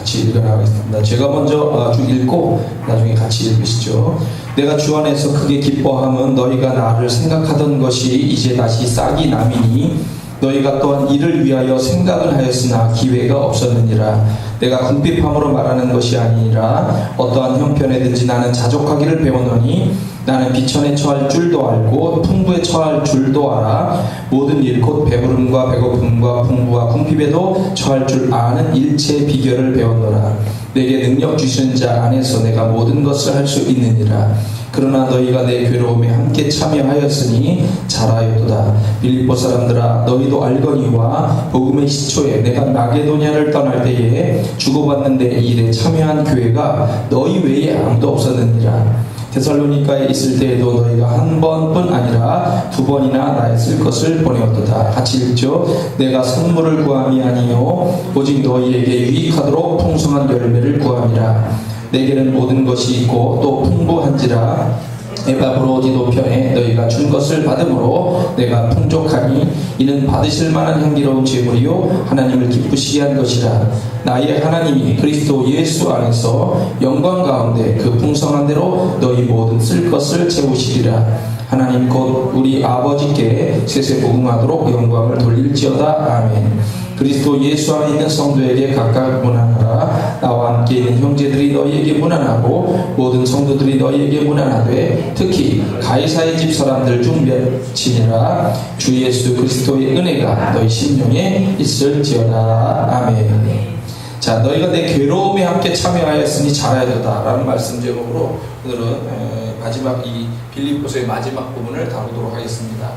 같이 읽어나가겠습니다. 제가 먼저 쭉 읽고 나중에 같이 읽으시죠. 내가 주 안에서 크게 기뻐함은 너희가 나를 생각하던 것이 이제 다시 싹이 나미니 너희가 또한 이를 위하여 생각을 하였으나 기회가 없었느니라. 내가 궁핍함으로 말하는 것이 아니라 어떠한 형편에든지 나는 자족하기를 배웠노니 나는 비천에 처할 줄도 알고 풍부에 처할 줄도 알아. 모든 일 곧 배부름과 배고픔과 풍부와 궁핍에도 처할 줄 아는 일체의 비결을 배웠노라. 내게 능력 주시는 자 안에서 내가 모든 것을 할 수 있느니라. 그러나 너희가 내 괴로움에 함께 참여하였으니 잘하였도다. 빌립보 사람들아, 너희도 알거니와 복음의 시초에 내가 마게도냐를 떠날 때에 주고받는 내 일에 참여한 교회가 너희 외에 아무도 없었느니라. 데살로니가에 있을 때에도 너희가 한 번뿐 아니라 두 번이나 나의 쓸 것을 보내었도다. 같이 읽죠. 내가 선물을 구함이 아니요 오직 너희에게 유익하도록 풍성한 열매를 구함이라. 내게는 모든 것이 있고 또 풍부한지라. 에바브로디도 편에 너희가 준 것을 받음으로 내가 풍족하니 이는 받으실 만한 향기로운 제물이요 하나님을 기쁘시게 한 것이라. 나의 하나님이 그리스도 예수 안에서 영광 가운데 그 풍성한 대로 너희 모든 쓸 것을 채우시리라. 하나님 곧 우리 아버지께 세세복음하도록 영광을 돌릴지어다. 아멘. 그리스도 예수 안에 있는 성도에게 각각 문안하라. 나와 함께 있는 형제들이 너희에게 문안하고 모든 성도들이 너희에게 문안하되 특히 가이사의 집 사람들 중 몇이니라. 주 예수 그리스도의 은혜가 너희 심령에 있을지어다. 아멘. 자, 너희가 내 괴로움에 함께 참여하였으니 잘하였다 라는 말씀 제목으로 오늘은 마지막 이 빌립보서의 마지막 부분을 다루도록 하겠습니다.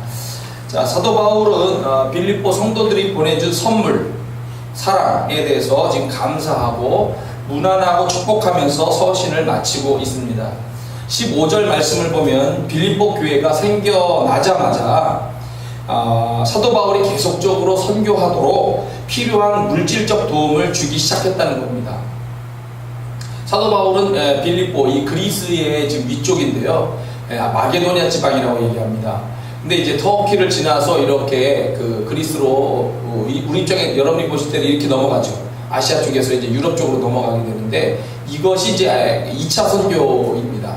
자, 사도 바울은 빌립보 성도들이 보내준 선물, 사랑에 대해서 지금 감사하고 문안하고 축복하면서 서신을 마치고 있습니다. 15절 말씀을 보면 빌립보 교회가 생겨나자마자 사도 바울이 계속적으로 선교하도록 필요한 물질적 도움을 주기 시작했다는 겁니다. 사도 바울은 빌립보, 이 그리스의 지금 위쪽인데요, 마게도냐 지방이라고 얘기합니다. 근데 이제 터키를 지나서 이렇게 그 그리스로 우리 쪽에 여러분이 보실 때는 이렇게 넘어가죠. 아시아 쪽에서 이제 유럽 쪽으로 넘어가게 되는데 이것이 이제 2차 선교입니다.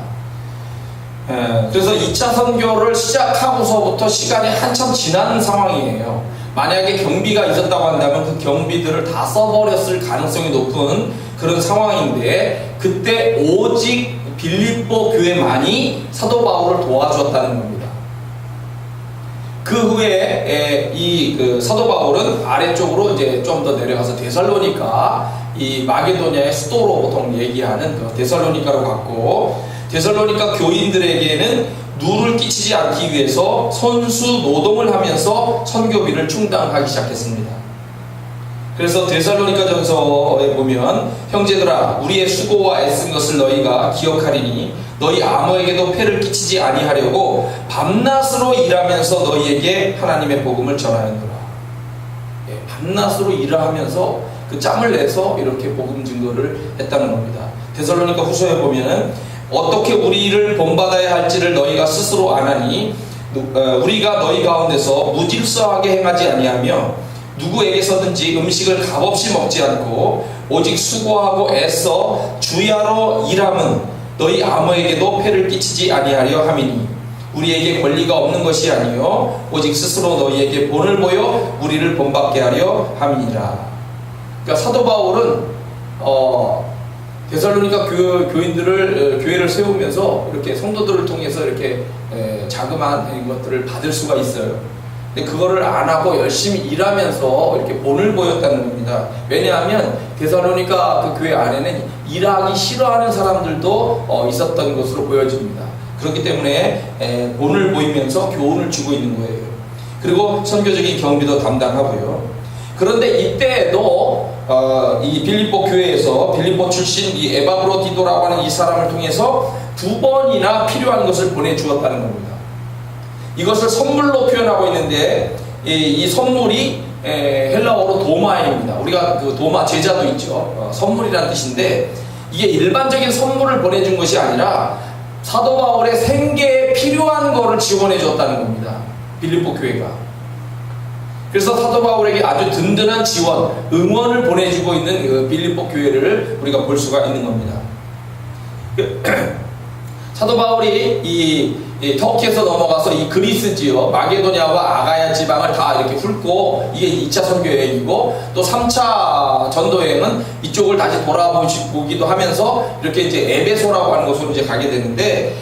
그래서 2차 선교를 시작하고서부터 시간이 한참 지난 상황이에요. 만약에 경비가 있었다고 한다면 그 경비들을 다 써버렸을 가능성이 높은 그런 상황인데 그때 오직 빌립보 교회만이 사도 바울을 도와주었다는 겁니다. 그 후에 이 사도 바울은 아래쪽으로 이제 좀 더 내려가서 데살로니가, 이 마게도냐의 수도로 보통 얘기하는 그 데살로니가로 갔고, 데살로니가 교인들에게는 누를 끼치지 않기 위해서 선수 노동을 하면서 선교비를 충당하기 시작했습니다. 그래서 데살로니가전서에 보면 형제들아, 우리의 수고와 애쓴 것을 너희가 기억하리니 너희 아무에게도 폐를 끼치지 아니하려고 밤낮으로 일하면서 너희에게 하나님의 복음을 전하였노라. 밤낮으로 일하면서 그 짬을 내서 이렇게 복음 증거를 했다는 겁니다. 데살로니가 후서에 보면은 어떻게 우리를 본받아야 할지를 너희가 스스로 아나니 우리가 너희 가운데서 무질서하게 행하지 아니하며 누구에게서든지 음식을 값없이 먹지 않고 오직 수고하고 애써 주야로 일함은 너희 아무에게도 폐를 끼치지 아니하려 함이니 우리에게 권리가 없는 것이 아니요 오직 스스로 너희에게 본을 보여 우리를 본받게 하려 함이니라. 그러니까 사도 바울은 데살로니가 교회를 세우면서 이렇게 성도들을 통해서 이렇게 자그마한 것들을 받을 수가 있어요. 근데 그거를 안 하고 열심히 일하면서 이렇게 본을 보였다는 겁니다. 왜냐하면 데살로니가 그 교회 안에는 일하기 싫어하는 사람들도 있었던 것으로 보여집니다. 그렇기 때문에 본을 보이면서 교훈을 주고 있는 거예요. 그리고 선교적인 경비도 담당하고요. 그런데 이때에도 이 빌립보 교회에서 빌립보 출신 이 에바브로디도라고 하는 이 사람을 통해서 2번이나 필요한 것을 보내주었다는 겁니다. 이것을 선물로 표현하고 있는데 이 선물이 헬라어로 도마입니다. 우리가 그 도마 제자도 있죠. 선물이라는 뜻인데 이게 일반적인 선물을 보내준 것이 아니라 사도 바울의 생계에 필요한 거를 지원해 줬다는 겁니다. 빌립보 교회가. 그래서 사도 바울에게 아주 든든한 지원, 응원을 보내주고 있는 그 빌립보 교회를 우리가 볼 수가 있는 겁니다. 사도 바울이 이 터키에서 넘어가서 이 그리스 지역 마게도냐와 아가야 지방을 다 이렇게 훑고, 이게 2차 선교 여행이고, 또 3차 전도 여행은 이쪽을 다시 돌아보기도 하면서 이렇게 이제 에베소라고 하는 곳으로 이제 가게 되는데,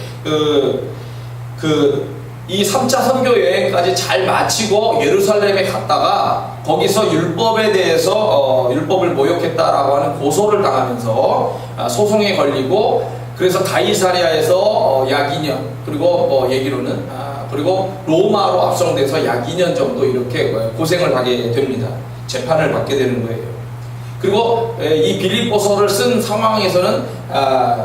이 3차 선교 여행까지 잘 마치고 예루살렘에 갔다가 거기서 율법에 대해서 율법을 모욕했다라고 하는 고소를 당하면서 소송에 걸리고, 그래서 가이사랴에서 약 2년, 그리고 얘기로는 그리고 로마로 압송돼서 약 2년 정도 이렇게 고생을 하게 됩니다. 재판을 받게 되는 거예요. 그리고 이 빌립보서를 쓴 상황에서는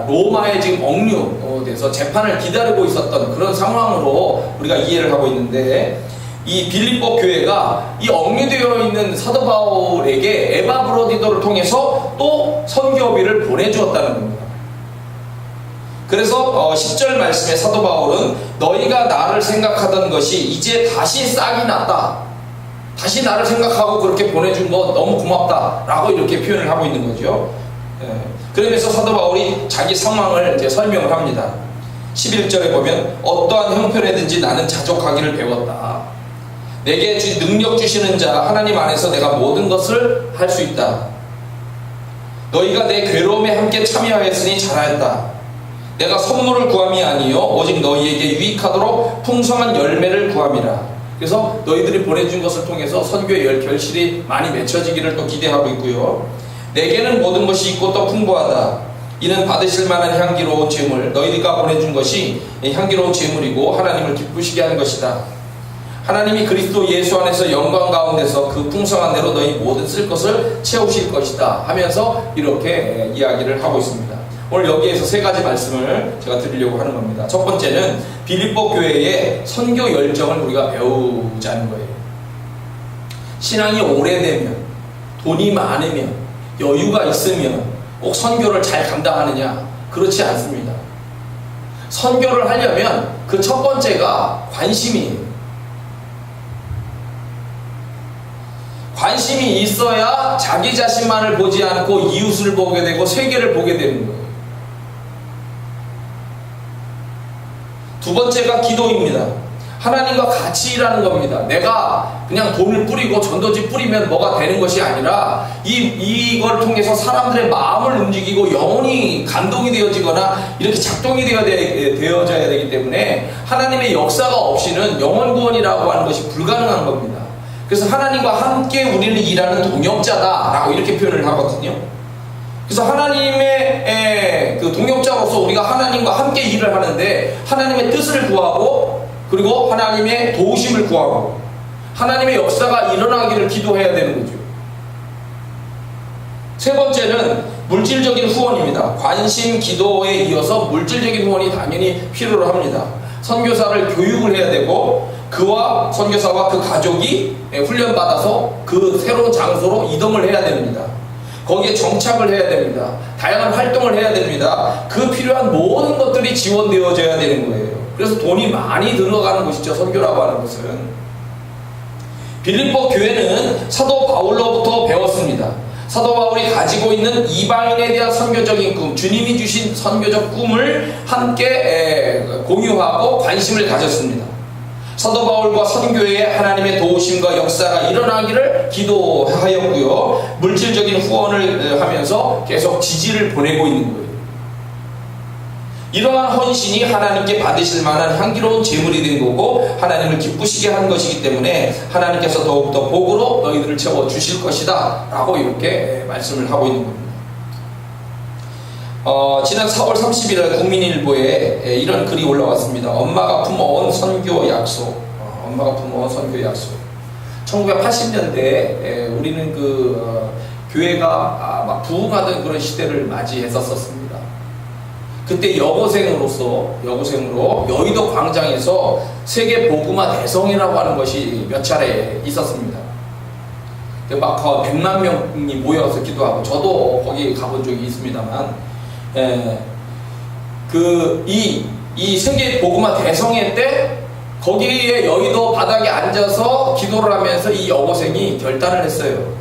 로마에 지금 억류돼서 재판을 기다리고 있었던 그런 상황으로 우리가 이해를 하고 있는데, 이 빌립보 교회가 이 억류되어 있는 사도 바울에게 에바브로디도를 통해서 또 선교비를 보내주었다는 겁니다. 그래서 10절 말씀에 사도 바울은 너희가 나를 생각하던 것이 이제 다시 싹이 났다, 다시 나를 생각하고 그렇게 보내준 거 너무 고맙다 라고 이렇게 표현을 하고 있는 거죠. 그러면서 사도 바울이 자기 상황을 이제 설명을 합니다. 11절에 보면 어떠한 형편에든지 나는 자족하기를 배웠다. 내게 능력 주시는 자 하나님 안에서 내가 모든 것을 할 수 있다. 너희가 내 괴로움에 함께 참여하였으니 잘하였다. 내가 선물을 구함이 아니요 오직 너희에게 유익하도록 풍성한 열매를 구함이라. 그래서 너희들이 보내준 것을 통해서 선교의 결실이 많이 맺혀지기를 또 기대하고 있고요. 내게는 모든 것이 있고 또 풍부하다. 이는 받으실 만한 향기로운 제물, 너희가 보내준 것이 향기로운 제물이고 하나님을 기쁘시게 하는 것이다. 하나님이 그리스도 예수 안에서 영광 가운데서 그 풍성한 대로 너희 모든 쓸 것을 채우실 것이다 하면서 이렇게 이야기를 하고 있습니다. 오늘 여기에서 세 가지 말씀을 제가 드리려고 하는 겁니다. 첫 번째는 빌립보 교회의 선교 열정을 우리가 배우자는 거예요. 신앙이 오래되면, 돈이 많으면, 여유가 있으면 꼭 선교를 잘 감당하느냐? 그렇지 않습니다. 선교를 하려면 그 첫 번째가 관심이에요. 관심이 있어야 자기 자신만을 보지 않고 이웃을 보게 되고 세계를 보게 되는 거예요. 두 번째가 기도입니다. 하나님과 같이 일하는 겁니다. 내가 그냥 돈을 뿌리고 전도지 뿌리면 뭐가 되는 것이 아니라 이걸 통해서 사람들의 마음을 움직이고 영혼이 감동이 되어지거나 이렇게 작동이 되어져야 되기 때문에 하나님의 역사가 없이는 영혼 구원이라고 하는 것이 불가능한 겁니다. 그래서 하나님과 함께 우리는 일하는 동역자다라고 이렇게 표현을 하거든요. 그래서 하나님의 그 동역자로서 우리가 하나님과 함께 일을 하는데 하나님의 뜻을 구하고, 그리고 하나님의 도우심을 구하고 하나님의 역사가 일어나기를 기도해야 되는 거죠. 세 번째는 물질적인 후원입니다. 관심, 기도에 이어서 물질적인 후원이 당연히 필요로 합니다. 선교사를 교육을 해야 되고, 그와 선교사와 그 가족이 훈련받아서 그 새로운 장소로 이동을 해야 됩니다. 거기에 정착을 해야 됩니다. 다양한 활동을 해야 됩니다. 그 필요한 모든 것들이 지원되어져야 되는 거예요. 그래서 돈이 많이 들어가는 것이죠. 선교라고 하는 것은. 빌립보 교회는 사도 바울로부터 배웠습니다. 사도 바울이 가지고 있는 이방인에 대한 선교적인 꿈, 주님이 주신 선교적 꿈을 함께 공유하고 관심을 가졌습니다. 사도 바울과 선교회에 하나님의 도우심과 역사가 일어나기를 기도하였고요. 물질적인 후원을 하면서 계속 지지를 보내고 있는 거예요. 이러한 헌신이 하나님께 받으실 만한 향기로운 제물이 된 거고 하나님을 기쁘시게 한 것이기 때문에 하나님께서 더욱더 복으로 너희들을 채워주실 것이다 라고 이렇게 말씀을 하고 있는 겁니다. 지난 4월 30일 국민일보에 이런 글이 올라왔습니다. 엄마가 품어온 선교 약속. 엄마가 품어온 선교 약속. 1980년대에 우리는 교회가 막 부흥하던 그런 시대를 맞이했었습니다. 그때 여고생으로 여의도 광장에서 세계 복음화 대성이라고 하는 것이 몇 차례 있었습니다. 막 100만 명이 모여서 기도하고, 저도 거기 가본 적이 있습니다만, 이 세계 복음화 대성회 때 거기에 여의도 바닥에 앉아서 기도를 하면서 이 여고생이 결단을 했어요.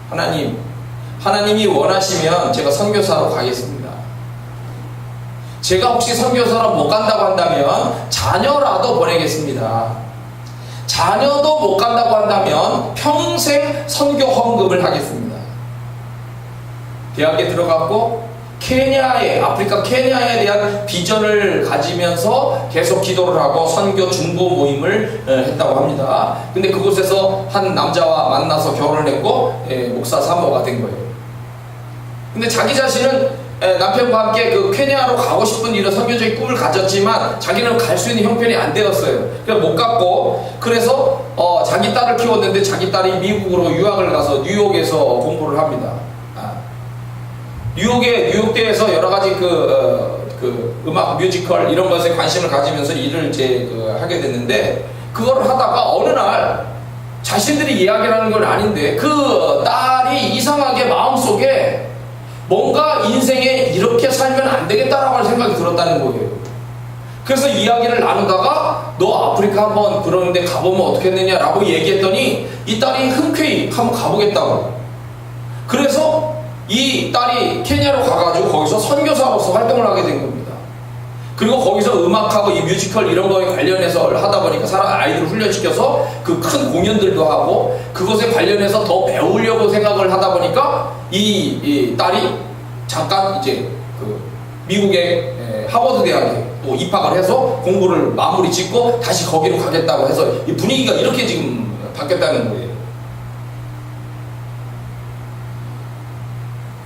하나님이 원하시면 제가 선교사로 가겠습니다. 제가 혹시 선교사로 못 간다고 한다면 자녀라도 보내겠습니다. 자녀도 못 간다고 한다면 평생 선교 헌금을 하겠습니다. 대학에 들어갔고 아프리카 케냐에 대한 비전을 가지면서 계속 기도를 하고 선교 중보 모임을 했다고 합니다. 근데 그곳에서 한 남자와 만나서 결혼을 했고 목사 사모가 된 거예요. 근데 자기 자신은 남편과 함께 그 케냐로 가고 싶은 이런 선교적인 꿈을 가졌지만 자기는 갈 수 있는 형편이 안 되었어요. 그래서 못 갔고, 그래서 자기 딸을 키웠는데 자기 딸이 미국으로 유학을 가서 뉴욕에서 공부를 합니다. 뉴욕대에서 여러 가지 음악, 뮤지컬 이런 것에 관심을 가지면서 일을 하게 됐는데, 그걸 하다가 어느 날 자신들이 이야기를 하는 건 아닌데 그 딸이 이상하게 마음속에 뭔가 인생에 이렇게 살면 안 되겠다라고 하는 생각이 들었다는 거예요. 그래서 이야기를 나누다가 너 아프리카 한번 그러는데 가보면 어떻겠느냐라고 얘기했더니 이 딸이 흔쾌히 한번 가보겠다고. 그래서 이 딸이 케냐로 가가지고 거기서 선교사로서 활동을 하게 된 겁니다. 그리고 거기서 음악하고 이 뮤지컬 이런 거에 관련해서 하다 보니까 아이들을 훈련시켜서 그 큰 공연들도 하고 그것에 관련해서 더 배우려고 생각을 하다 보니까 이 딸이 잠깐 이제 미국의 하버드 대학에 또 입학을 해서 공부를 마무리 짓고 다시 거기로 가겠다고 해서 이 분위기가 이렇게 지금 바뀌었다는 거예요.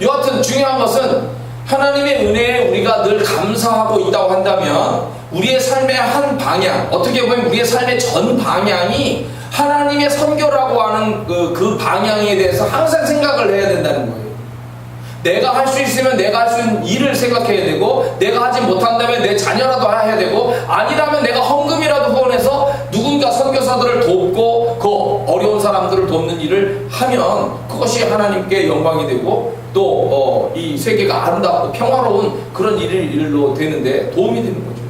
여하튼 중요한 것은 하나님의 은혜에 우리가 늘 감사하고 있다고 한다면 우리의 삶의 한 방향, 어떻게 보면 우리의 삶의 전 방향이 하나님의 선교라고 하는 그 방향에 대해서 항상 생각을 해야 된다는 거예요. 내가 할 수 있으면 내가 할 수 있는 일을 생각해야 되고, 내가 하지 못한다면 내 자녀라도 해야 되고, 아니라면 내가 헌금이라도 후원해서 누군가 선교사들을 돕고 그 어려운 사람들을 돕는 일을 하면 그것이 하나님께 영광이 되고 또 이 세계가 아름답고 평화로운 그런 일로 되는데 도움이 되는 거죠.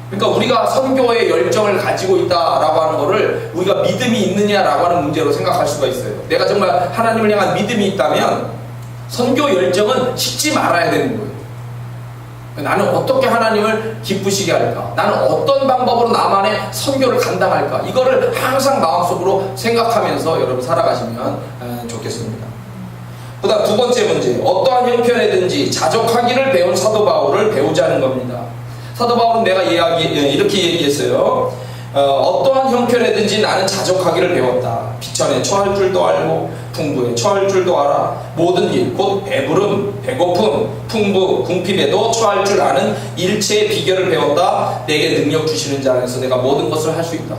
그러니까 우리가 선교의 열정을 가지고 있다라고 하는 것을 우리가 믿음이 있느냐라고 하는 문제로 생각할 수가 있어요. 내가 정말 하나님을 향한 믿음이 있다면 선교 열정은 식지 말아야 되는 거예요. 나는 어떻게 하나님을 기쁘시게 할까? 나는 어떤 방법으로 나만의 선교를 감당할까? 이거를 항상 마음속으로 생각하면서 여러분 살아가시면 좋겠습니다. 그 다음 두 번째 문제, 어떠한 형편이든지 자족하기를 배운 사도 바울을 배우자는 겁니다. 사도 바울은 이렇게 얘기했어요. 어떠한 형편이든지 나는 자족하기를 배웠다. 비천에 처할 줄도 알고 풍부에 처할 줄도 알아. 모든 일, 곧 배부름, 배고픔, 풍부, 궁핍에도 처할 줄 아는 일체의 비결을 배웠다. 내게 능력 주시는 자 안에서 내가 모든 것을 할 수 있다.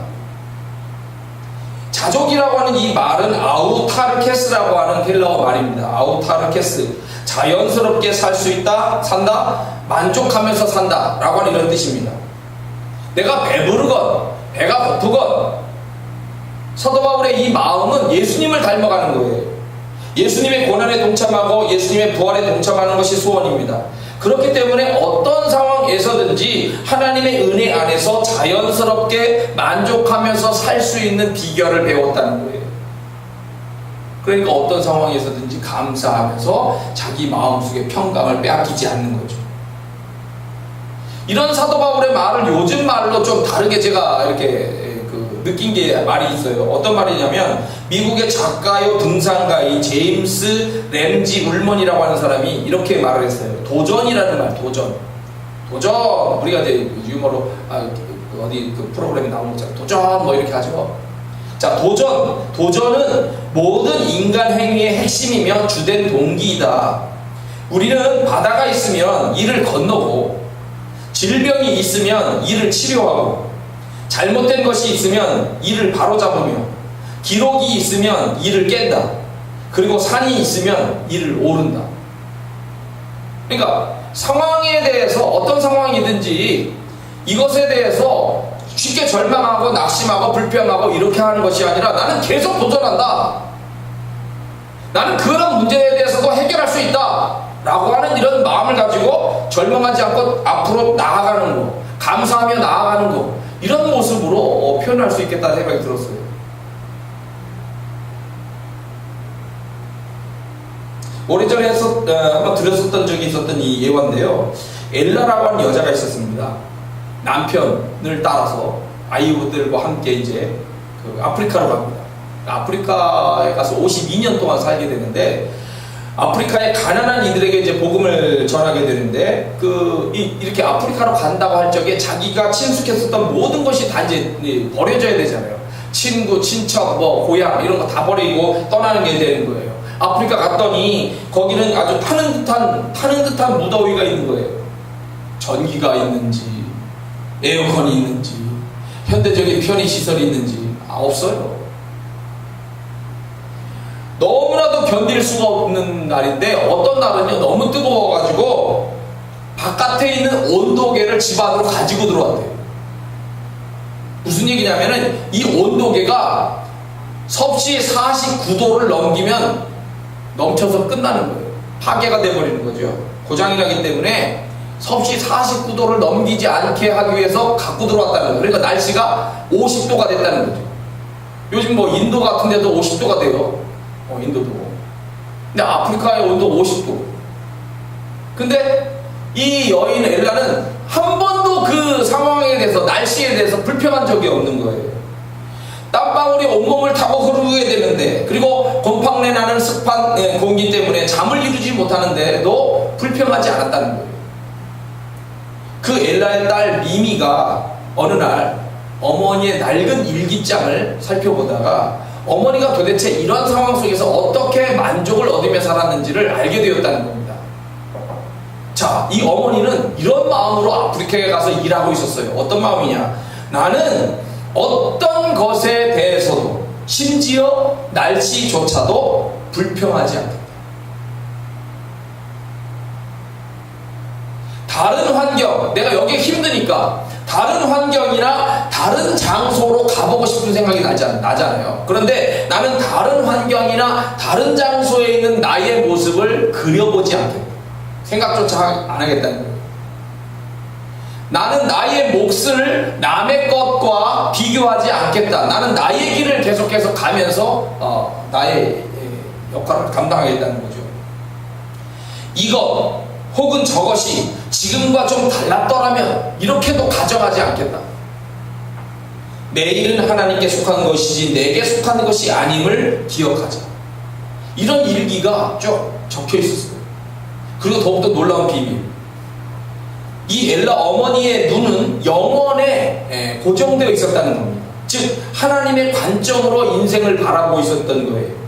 자족이라고 하는 이 말은 아우타르케스라고 하는 헬라어 말입니다. 아우타르케스, 자연스럽게 살 수 있다, 산다, 만족하면서 산다 라고 하는 이런 뜻입니다. 내가 배부르건 배가 고프건 사도 바울의 이 마음은 예수님을 닮아가는 거예요. 예수님의 고난에 동참하고 예수님의 부활에 동참하는 것이 소원입니다. 그렇기 때문에 어떤 상황에서든지 하나님의 은혜 안에서 자연스럽게 만족하면서 살 수 있는 비결을 배웠다는 거예요. 그러니까 어떤 상황에서든지 감사하면서 자기 마음속의 평강을 빼앗기지 않는 거죠. 이런 사도 바울의 말을 요즘 말로 좀 다르게 제가 이렇게 느낀 게 말이 있어요. 어떤 말이냐면 미국의 작가요 등산가인 제임스 램지 울먼이라고 하는 사람이 이렇게 말을 했어요. 도전이라는 말, 도전. 우리가 이제 유머로 어디 그 프로그램에 나오는 거잖아요. 도전 뭐 이렇게 하죠. 자, 도전은 모든 인간 행위의 핵심이며 주된 동기이다. 우리는 바다가 있으면 이를 건너고, 질병이 있으면 이를 치료하고, 잘못된 것이 있으면 이를 바로잡으며, 기록이 있으면 이를 깬다. 그리고 산이 있으면 이를 오른다. 그러니까 상황에 대해서 어떤 상황이든지 이것에 대해서 쉽게 절망하고 낙심하고 불평하고 이렇게 하는 것이 아니라 나는 계속 도전한다. 나는 그런 문제에 대해서도 해결할 수 있다 라고 하는 이런 마음을 가지고 절망하지 않고 앞으로 나아가는 거, 감사하며 나아가는 거, 이런 모습으로 표현할 수 있겠다는 생각이 들었어요. 오래전에 한번 들었었던 적이 있었던 이 예화인데요. 엘라라고 하는 여자가 있었습니다. 남편을 따라서 아이들과 함께 이제 그 아프리카로 갑니다. 아프리카에 가서 52년 동안 살게 되는데, 아프리카의 가난한 이들에게 이제 복음을 전하게 되는데, 이렇게 아프리카로 간다고 할 적에 자기가 친숙했었던 모든 것이 다 이제 버려져야 되잖아요. 친구, 친척, 뭐 고향 이런 거 다 버리고 떠나는 게 되는 거예요. 아프리카 갔더니 거기는 아주 타는 듯한 무더위가 있는 거예요. 전기가 있는지, 에어컨이 있는지, 현대적인 편의시설이 있는지 없어요. 너무나도 견딜 수가 없는 날인데, 어떤 날은요 너무 뜨거워가지고 바깥에 있는 온도계를 집 안으로 가지고 들어왔대요. 무슨 얘기냐면은 이 온도계가 섭씨 49도를 넘기면 넘쳐서 끝나는 거예요. 파괴가 돼버리는 거죠. 고장이라기 때문에 섭씨 49도를 넘기지 않게 하기 위해서 갖고 들어왔다는 거예요. 그러니까 날씨가 50도가 됐다는 거죠. 요즘 뭐 인도 같은 데도 50도가 돼요. 인도도. 근데 아프리카의 온도 50도. 근데 이 여인 엘라는 한 번도 그 상황에 대해서, 날씨에 대해서 불평한 적이 없는 거예요. 땀방울이 온몸을 타고 흐르게 되는데, 그리고 곰팡내 나는 습한 공기 때문에 잠을 이루지 못하는데도 불평하지 않았다는 거예요. 그 엘라의 딸 미미가 어느 날 어머니의 낡은 일기장을 살펴보다가 어머니가 도대체 이런 상황 속에서 어떻게 만족을 얻으며 살았는지를 알게 되었다는 겁니다. 자, 이 어머니는 이런 마음으로 아프리카에 가서 일하고 있었어요. 어떤 마음이냐? 나는 어떤 것에 대해서도, 심지어 날씨조차도 불평하지 않겠다. 다른 환경, 내가 여기 힘드니까 다른 환경이나 다른 장소로 가보고 싶은 생각이 나잖아요. 그런데 나는 다른 환경이나 다른 장소에 있는 나의 모습을 그려보지 않겠다. 생각조차 안 하겠다는 거예요. 나는 나의 몫을 남의 것과 비교하지 않겠다. 나는 나의 길을 계속해서 가면서 나의 역할을 감당하겠다는 거죠. 이것 혹은 저것이 지금과 좀 달랐더라면 이렇게도 가져가지 않겠다. 내 일은 하나님께 속한 것이지 내게 속한 것이 아님을 기억하자. 이런 일기가 쭉 적혀 있었어요. 그리고 더욱더 놀라운 비밀, 이 엘라 어머니의 눈은 영원에 고정되어 있었다는 겁니다. 즉 하나님의 관점으로 인생을 바라보고 있었던 거예요.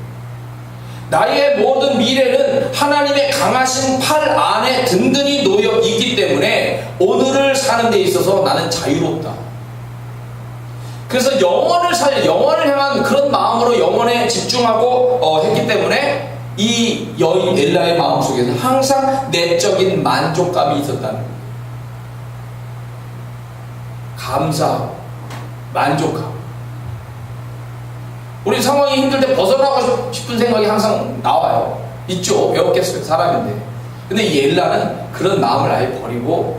나의 모든 미래는 하나님의 강하신 팔 안에 든든히 놓여 있기 때문에 오늘을 사는 데 있어서 나는 자유롭다. 그래서 영원을 향한 그런 마음으로 영원에 집중하고 했기 때문에 이 여인 엘라의 마음속에는 항상 내적인 만족감이 있었다는 거예요. 감사하고 만족하고. 우리 상황이 힘들 때 벗어나고 싶은 생각이 항상 나와요. 있죠. 배웠겠어요. 사람인데. 근데 이 엘라는 그런 마음을 아예 버리고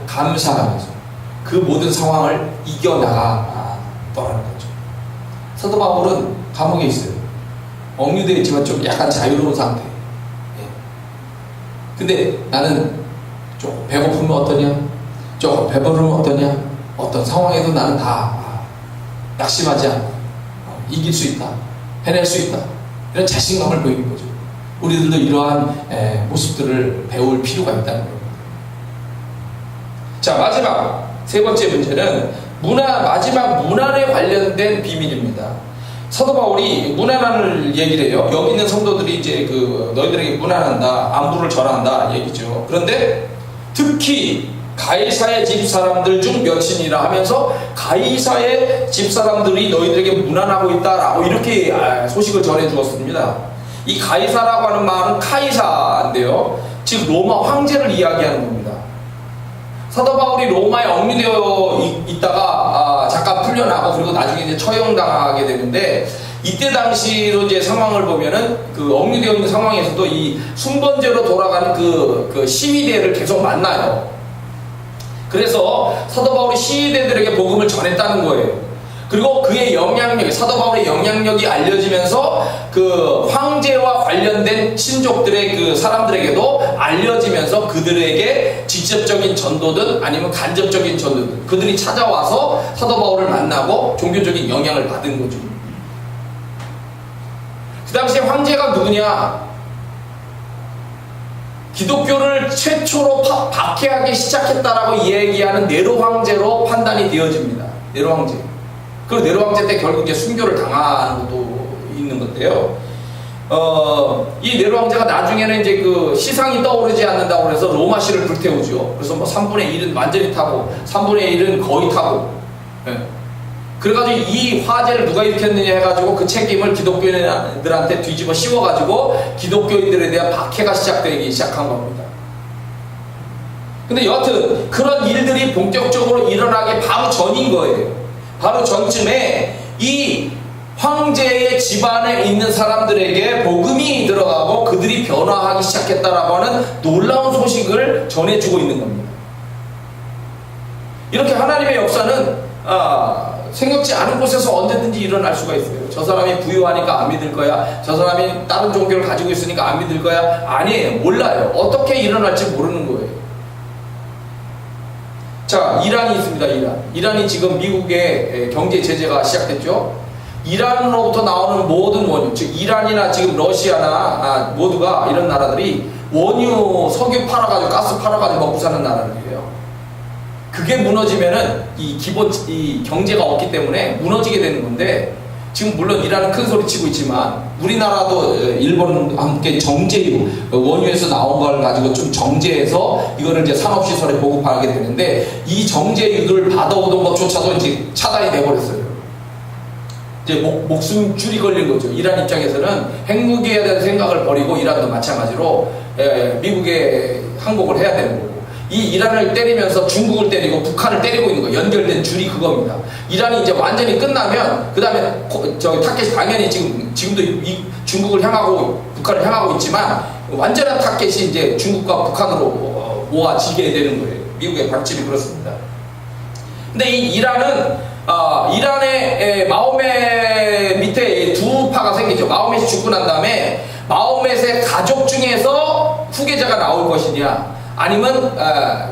감사하면서 그 모든 상황을 이겨나가더라는 거죠. 사도 바울은 감옥에 있어요. 억류되어 있지만 좀 약간 자유로운 상태. 근데 나는 조금 배고프면 어떠냐? 조금 배부르면 어떠냐? 어떤 상황에도 나는 다 낙심하지 않고 이길 수 있다, 해낼 수 있다, 이런 자신감을 보이는 거죠. 우리들도 이러한 모습들을 배울 필요가 있다는 겁니다. 자, 마지막 세 번째 문제는 마지막 문안에 관련된 비밀입니다. 사도 바울이 문안을 얘기를 해요. 여기 있는 성도들이 이제 너희들에게 문안한다, 안부를 전한다 얘기죠. 그런데 특히 가이사의 집사람들 중 몇이니라 하면서 가이사의 집사람들이 너희들에게 문안하고 있다라고 이렇게 소식을 전해 주었습니다. 이 가이사라고 하는 말은 카이사인데요, 즉 로마 황제를 이야기하는 겁니다. 사도 바울이 로마에 억류되어 있다가 잠깐 풀려나고 그리고 나중에 이제 처형당하게 되는데, 이때 당시로 이제 상황을 보면은 그 억류되어 있는 상황에서도 이 순번제로 돌아가는 그 시위대를 계속 만나요. 그래서 사도 바울이 시대들에게 복음을 전했다는 거예요. 그리고 그의 영향력, 사도 바울의 영향력이 알려지면서 그 황제와 관련된 친족들의 그 사람들에게도 알려지면서 그들에게 직접적인 전도든 아니면 간접적인 전도든 그들이 찾아와서 사도 바울을 만나고 종교적인 영향을 받은 거죠. 그 당시에 황제가 누구냐? 기독교를 최초로 박해하기 시작했다라고 얘기하는 네로 황제로 판단이 되어집니다. 네로 황제. 그리고 네로 황제 때 결국 이제 순교를 당하는 것도 있는 건데요. 이 네로 황제가 나중에는 이제 그 시상이 떠오르지 않는다고 해서 로마시를 불태우죠. 그래서 뭐 3분의 1은 완전히 타고 3분의 1은 거의 타고. 예. 그래가지고 이 화재를 누가 일으켰느냐 해가지고 그 책임을 기독교인들한테 뒤집어 씌워가지고 기독교인들에 대한 박해가 시작되기 시작한 겁니다. 근데 여하튼 그런 일들이 본격적으로 일어나기 바로 전인 거예요. 바로 전쯤에 이 황제의 집안에 있는 사람들에게 복음이 들어가고 그들이 변화하기 시작했다라고 하는 놀라운 소식을 전해주고 있는 겁니다. 이렇게 하나님의 역사는 생각지 않은 곳에서 언제든지 일어날 수가 있어요. 저 사람이 부유하니까 안 믿을 거야. 저 사람이 다른 종교를 가지고 있으니까 안 믿을 거야. 아니에요. 몰라요. 어떻게 일어날지 모르는 거예요. 자, 이란이 있습니다. 이란이 지금 미국의 경제 제재가 시작됐죠. 이란으로부터 나오는 모든 원유, 즉 이란이나 지금 러시아나 모두가 이런 나라들이 원유, 석유 팔아가지고 가스 팔아가지고 먹고 사는 나라들이에요. 그게 무너지면은 이 경제가 없기 때문에 무너지게 되는 건데, 지금 물론 이란은 큰 소리 치고 있지만 우리나라도 일본과 함께 정제유, 원유에서 나온 걸 가지고 좀 정제해서 이거를 이제 산업시설에 보급하게 되는데, 이 정제유를 받아오던 것조차도 이제 차단이 돼버렸어요. 이제 목숨줄이 걸린 거죠. 이란 입장에서는 핵무기에 대한 생각을 버리고, 이란도 마찬가지로 미국에 항복을 해야 되는 거고, 이 이란을 때리면서 중국을 때리고 북한을 때리고 있는 거, 연결된 줄이 그겁니다. 이란이 이제 완전히 끝나면 그 다음에 타켓이 당연히 지금도 중국을 향하고 북한을 향하고 있지만 완전한 타켓이 이제 중국과 북한으로 모아지게 되는 거예요. 미국의 방침이 그렇습니다. 근데 이 이란은 이란의 마호멧 밑에 두 파가 생기죠. 마호멧이 죽고 난 다음에 마호멧의 가족 중에서 후계자가 나올 것이냐, 아니면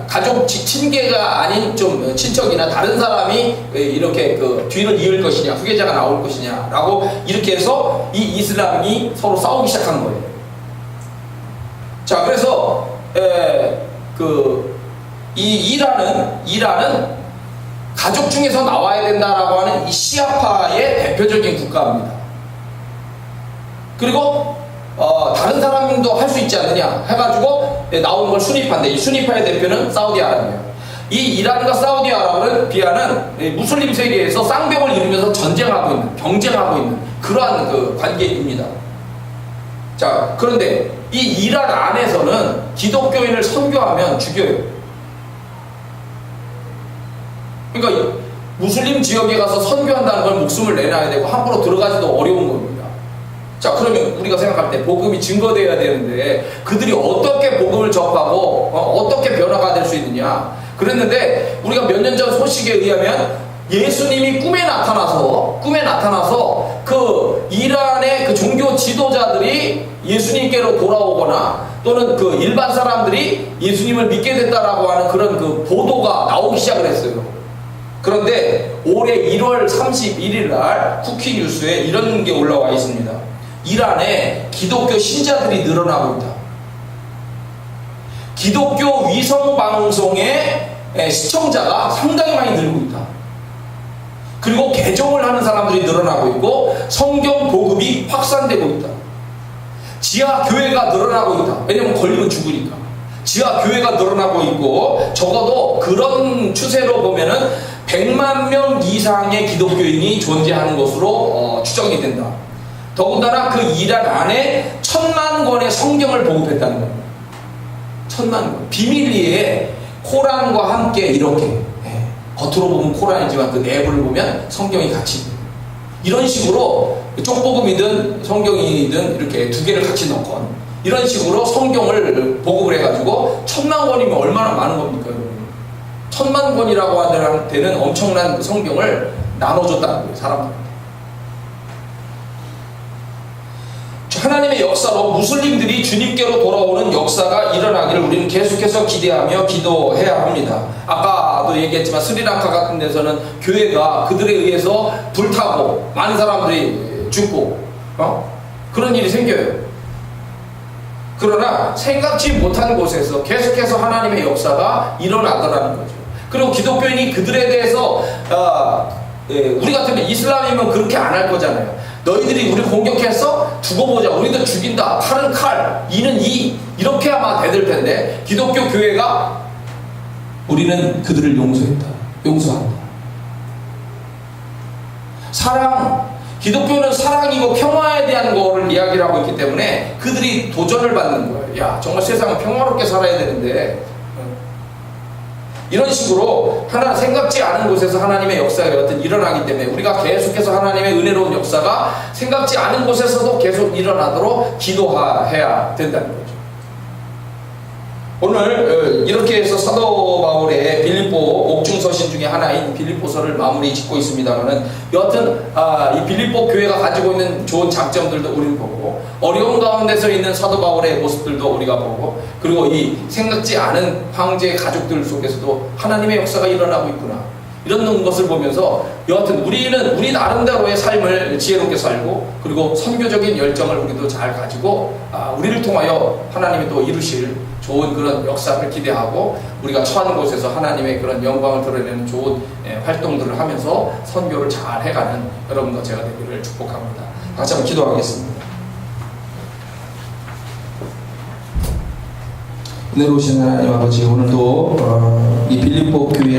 가족 친계가 아닌 좀 친척이나 다른 사람이 이렇게 그 뒤를 이을 것이냐, 후계자가 나올 것이냐라고 이렇게 해서 이 이슬람이 서로 싸우기 시작한 거예요. 자, 그래서 이 이란은 가족 중에서 나와야 된다라고 하는 이 시아파의 대표적인 국가입니다. 그리고 다른 사람도 할 수 있지 않느냐 해가지고 나오는 걸 순위파인데, 이 순위파의 대표는 사우디아라비아예요. 이 이란과 사우디아라비아는 비하는 무슬림 세계에서 쌍벽을 이루면서 전쟁하고 있는, 경쟁하고 있는 그러한 그 관계입니다. 자, 그런데 이 이란 안에서는 기독교인을 선교하면 죽여요. 그러니까 무슬림 지역에 가서 선교한다는 걸 목숨을 내놔야 되고 함부로 들어가지도 어려운 겁니다. 자, 그러면 우리가 생각할 때 복음이 증거되어야 되는데 그들이 어떻게 복음을 접하고 어떻게 변화가 될 수 있느냐 그랬는데, 우리가 몇 년 전 소식에 의하면 예수님이 꿈에 나타나서 그 이란의 그 종교 지도자들이 예수님께로 돌아오거나 또는 그 일반 사람들이 예수님을 믿게 됐다라고 하는 그런 그 보도가 나오기 시작을 했어요. 그런데 올해 1월 31일 날 쿠키뉴스에 이런 게 올라와 있습니다. 이란에 기독교 신자들이 늘어나고 있다. 기독교 위성방송의 시청자가 상당히 많이 늘고 있다. 그리고 개종을 하는 사람들이 늘어나고 있고 성경 보급이 확산되고 있다. 지하 교회가 늘어나고 있다. 왜냐면 걸리면 죽으니까. 지하 교회가 늘어나고 있고, 적어도 그런 추세로 보면은 100만 명 이상의 기독교인이 존재하는 것으로 추정이 된다. 더군다나 그 이란 안에 1000만 권의 성경을 보급했다는 겁니다. 1000만 권. 비밀리에 코란과 함께 이렇게, 겉으로 보면 코란이지만 그 내부를 보면 성경이 같이 있는, 이런 식으로 쪽복음이든 성경이든 이렇게 두 개를 같이 넣건 이런 식으로 성경을 보급을 해가지고 1000만 권이면 얼마나 많은 겁니까, 여러분? 천만 권이라고 되는 엄청난 성경을 나눠줬다는 거예요, 사람들. 하나님의 역사로 무슬림들이 주님께로 돌아오는 역사가 일어나기를 우리는 계속해서 기대하며 기도해야 합니다. 아까도 얘기했지만 스리랑카 같은 데서는 교회가 그들에 의해서 불타고 많은 사람들이 죽고 그런 일이 생겨요. 그러나 생각지 못한 곳에서 계속해서 하나님의 역사가 일어나더라는 거죠. 그리고 기독교인이 그들에 대해서 우리 같으면 이슬람이면 그렇게 안 할 거잖아요. 너희들이 우리 공격해서 두고 보자. 우리도 죽인다. 칼은 칼, 이는 이. 이렇게 아마 대들 텐데 기독교 교회가 우리는 그들을 용서했다. 용서한다. 사랑, 기독교는 사랑이고 평화에 대한 거를 이야기를 하고 있기 때문에 그들이 도전을 받는 거예요. 야, 정말 세상은 평화롭게 살아야 되는데 이런 식으로 하나 생각지 않은 곳에서 하나님의 역사가 여하튼 일어나기 때문에 우리가 계속해서 하나님의 은혜로운 역사가 생각지 않은 곳에서도 계속 일어나도록 기도해야 된다는 거죠. 오늘 이렇게 해서 사도 바울의 빌립보 옥중서신 중에 하나인 빌립보서를 마무리 짓고 있습니다만은 여하튼 이 빌립보 교회가 가지고 있는 좋은 장점들도 우리는 보고 어려운 가운데서 있는 사도 바울의 모습들도 우리가 보고 그리고 이 생각지 않은 황제의 가족들 속에서도 하나님의 역사가 일어나고 있구나 이런 것을 보면서 여하튼 우리는 우리 나름대로의 삶을 지혜롭게 살고 그리고 선교적인 열정을 우리도 잘 가지고 우리를 통하여 하나님이 또 이루실 좋은 그런 역사를 기대하고 우리가 처하는 곳에서 하나님의 그런 영광을 드러내는 좋은 활동들을 하면서 선교를 잘 해가는 여러분과 제가 되기를 축복합니다. 같이 한번 기도하겠습니다. 은혜로우신 하나님 아버지, 오늘도 이 빌립보 교회